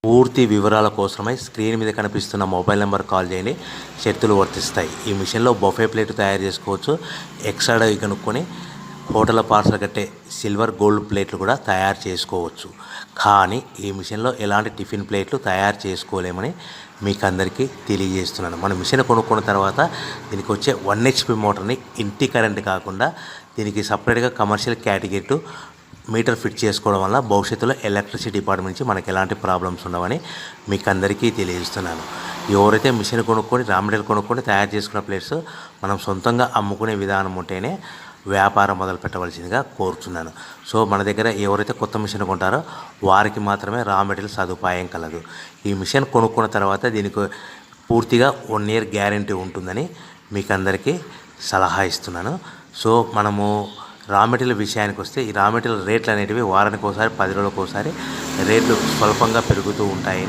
పూర్తి వివరాల కోసమై స్క్రీన్ మీద కనిపిస్తున్న మొబైల్ నెంబర్ కాల్ చేయండి. షరతులు వర్తిస్తాయి. ఈ మిషన్లో బొఫే ప్లేట్ తయారు చేసుకోవచ్చు. ఎక్స్ట్రా కనుక్కొని హోటల్ పార్సల్ కట్టే సిల్వర్ గోల్డ్ ప్లేట్లు కూడా తయారు చేసుకోవచ్చు. కానీ ఈ మిషన్లో ఎలాంటి టిఫిన్ ప్లేట్లు తయారు చేసుకోలేమని మీకు అందరికీ తెలియజేస్తున్నాను. మన మిషన్ కొనుక్కున్న తర్వాత దీనికి వచ్చే 1 HP మోటార్ని ఇంటి కరెంట్ కాకుండా దీనికి సపరేట్గా కమర్షియల్ కేటగిరీ మీటర్ ఫిట్ చేసుకోవడం వల్ల భవిష్యత్తులో ఎలక్ట్రిసిటీ డిపార్ట్మెంట్ నుంచి మనకి ఎలాంటి ప్రాబ్లమ్స్ ఉండవని మీకు అందరికీ తెలియజేస్తున్నాను. ఎవరైతే మిషన్ కొనుక్కొని రా మెటీరియల్ కొనుక్కొని తయారు చేసుకున్న ప్లేట్స్ మనం సొంతంగా అమ్ముకునే విధానం ఉంటేనే వ్యాపారం మొదలు పెట్టవలసిందిగా కోరుతున్నాను. సో మన దగ్గర ఎవరైతే కొత్త మిషన్ కొంటారో వారికి మాత్రమే రా మెటీరియల్ సదుపాయం కలదు. ఈ మిషన్ కొనుక్కున్న తర్వాత దీనికి పూర్తిగా 1 year గ్యారంటీ ఉంటుందని మీకు అందరికీ సలహా ఇస్తున్నాను. సో మనము రా మెటీరియల్ విషయానికి వస్తే ఈ రా మెటీరియల్ రేట్లు అనేటివి వారానికి ఒకసారి 10 రోజులకు ఒకసారి రేట్లు స్వల్పంగా పెరుగుతూ ఉంటాయి.